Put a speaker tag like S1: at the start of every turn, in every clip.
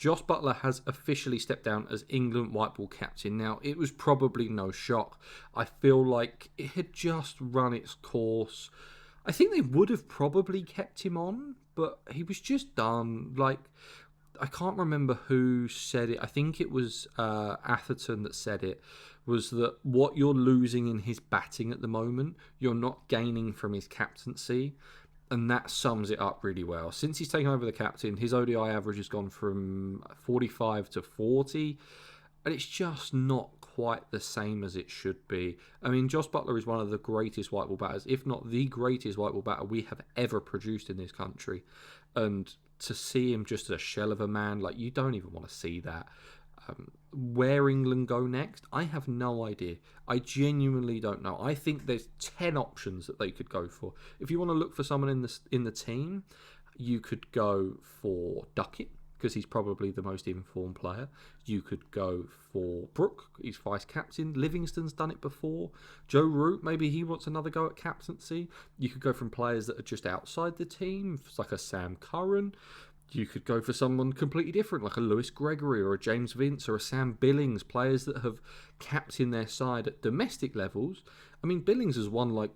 S1: Jos Buttler has officially stepped down as England white ball captain. Now, it was probably no shock. I feel like it had just run its course. I think they would have probably kept him on, but he was just done. Like, I can't remember who said it. I think it was Atherton that said it, was that what you're losing in his batting at the moment, you're not gaining from his captaincy. And that sums it up really well. Since he's taken over the captain, his ODI average has gone from 45 to 40, and it's just not quite the same as it should be. I mean, Jos Buttler is one of the greatest white ball batters, if not the greatest white ball batter we have ever produced in this country. And to see him just a shell of a man, like, you don't even want to see that. Where England go next, I have no idea. I genuinely don't know. I think there's 10 options that they could go for. If you want to look for someone in the team, you could go for Duckett, because he's probably the most informed player. You could go for Brooke, he's vice captain. Livingston's done it before. Joe Root, maybe he wants another go at captaincy. You could go from players that are just outside the team, like a Sam Curran. You could go for someone completely different, like a Lewis Gregory or a James Vince or a Sam Billings, players that have captained their side at domestic levels. I mean, Billings has won like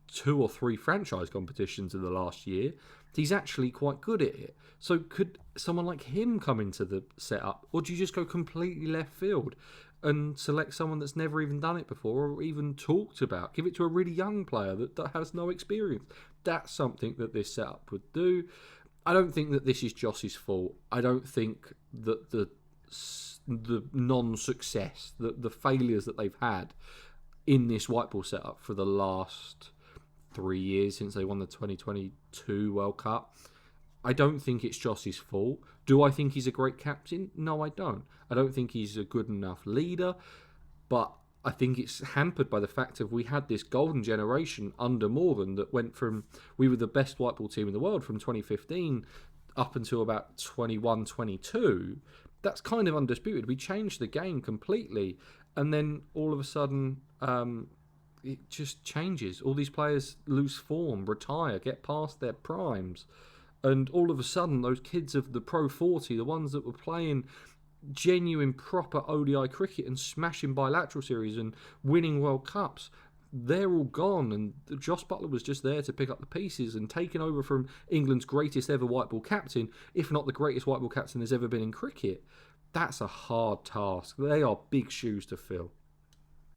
S1: 2 or 3 franchise competitions in the last year. He's actually quite good at it. So could someone like him come into the setup? Or do you just go completely left field and select someone that's never even done it before or even talked about? Give it to a really young player that has no experience. That's something that this setup would do. I don't think that this is Jos's fault. I don't think that the non-success, the failures that they've had in this white ball setup for the last 3 years since they won the 2022 World Cup, I don't think it's Jos's fault. Do I think he's a great captain? No, I don't. I don't think he's a good enough leader, but I think it's hampered by the fact of we had this golden generation under Morgan that went from, we were the best white ball team in the world from 2015 up until about 21, 22. That's kind of undisputed. We changed the game completely, and then all of a sudden it just changes. All these players lose form, retire, get past their primes, and all of a sudden those kids of the Pro 40, the ones that were playing genuine proper ODI cricket and smashing bilateral series and winning World Cups, they're all gone, and Jos Buttler was just there to pick up the pieces and taking over from England's greatest ever white ball captain, if not the greatest white ball captain there's ever been in cricket. That's a hard task. They are big shoes to fill.